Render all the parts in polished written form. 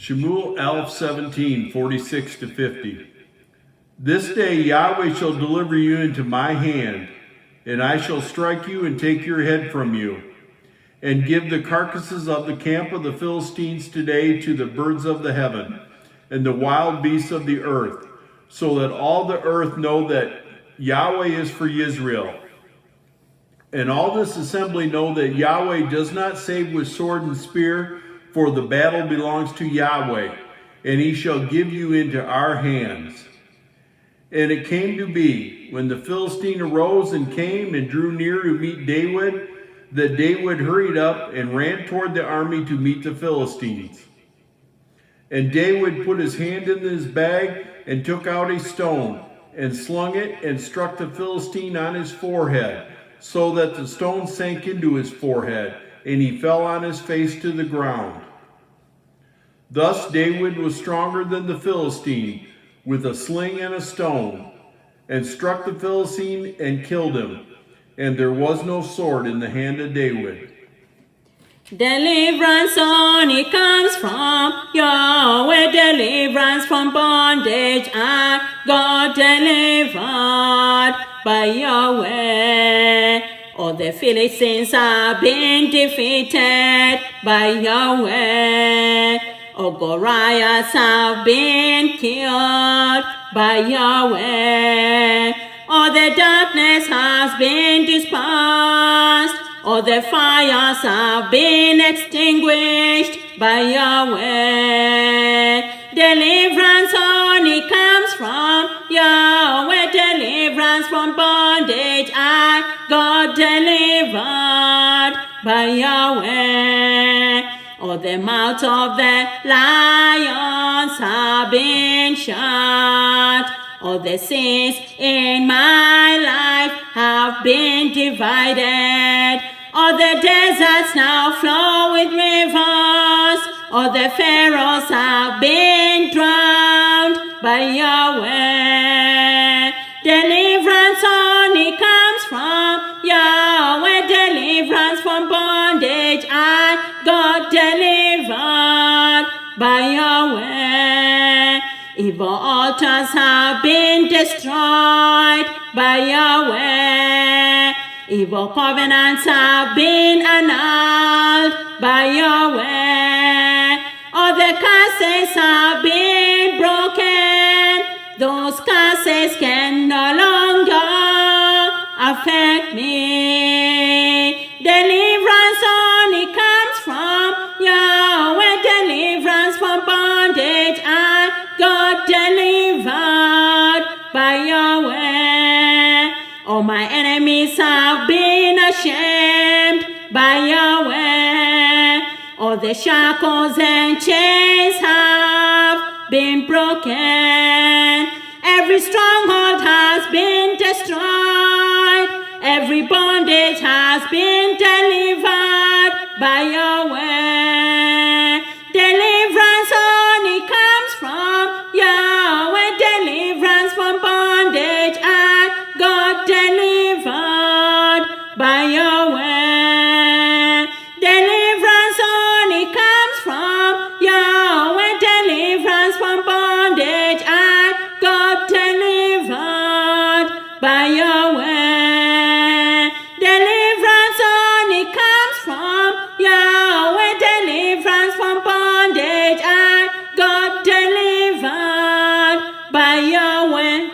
Shemuel 17, 46 to 50. This day Yahweh shall deliver you into my hand, and I shall strike you and take your head from you, and give the carcasses of the camp of the Philistines today to the birds of the heaven, and the wild beasts of the earth, so that all the earth know that Yahweh is for Israel. And all this assembly know that Yahweh does not save with sword and spear, for the battle belongs to Yahweh, and he shall give you into our hands. And it came to be, when the Philistine arose and came and drew near to meet David, that David hurried up and ran toward the army to meet the Philistines. And David put his hand in his bag and took out a stone, and slung it, and struck the Philistine on his forehead, so that the stone sank into his forehead, and he fell on his face to the ground. Thus David was stronger than the Philistine, with a sling and a stone, and struck the Philistine and killed him. And there was no sword in the hand of David. Deliverance only comes from Yahweh, deliverance from bondage, and God delivered by Yahweh. All the Philistines have been defeated by Yahweh. All Goliaths have been killed by Yahweh. All the darkness has been dispersed. All the fires have been extinguished by Yahweh. Deliverance only comes from Yahweh, deliverance from bondage, and God delivered by Yahweh. All the mouths of the lions have been shut. All the seas in my life have been divided. All the deserts now flow with rivers. All the pharaohs have been drowned by Yahweh. Deliverance only comes from Yahweh, deliverance from bondage, and God delivered by Yahweh. Evil altars have been destroyed by Yahweh. Evil covenants have been annulled by Yahweh. All the curses have been broken. Those curses can no longer affect me. Deliverance only comes from Yahweh, deliverance from bondage, and God delivered by Yahweh. All my enemies have been ashamed by Yahweh. All the shackles and chains have been broken. Every stronghold has been destroyed. Every bondage has been delivered by Yahweh. Deliverance only comes from Yahweh, deliverance from bondage, and God delivered by Yahweh. Deliverance only comes from Yahweh, deliverance from bondage, and God delivered by Yahweh. Deliverance only comes from Yahweh, deliverance from bondage, and God delivered by Yahweh.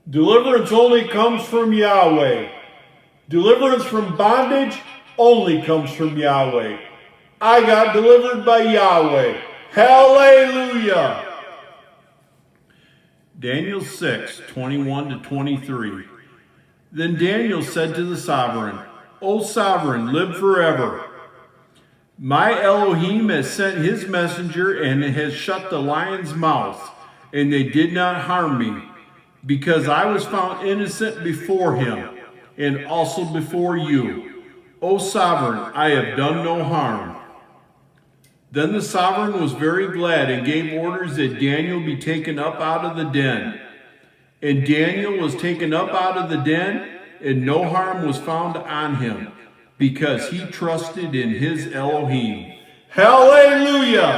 Deliverance only comes from Yahweh. Deliverance from bondage only comes from Yahweh. I got delivered by Yahweh. Hallelujah! Daniel 6, 21 to 23. Then Daniel said to the sovereign, O sovereign, live forever. My Elohim has sent his messenger and has shut the lion's mouth, and they did not harm me, because I was found innocent before him, and also before you. O sovereign, I have done no harm. Then the sovereign was very glad and gave orders that Daniel be taken up out of the den. And Daniel was taken up out of the den, and no harm was found on him, because he trusted in his Elohim. Hallelujah!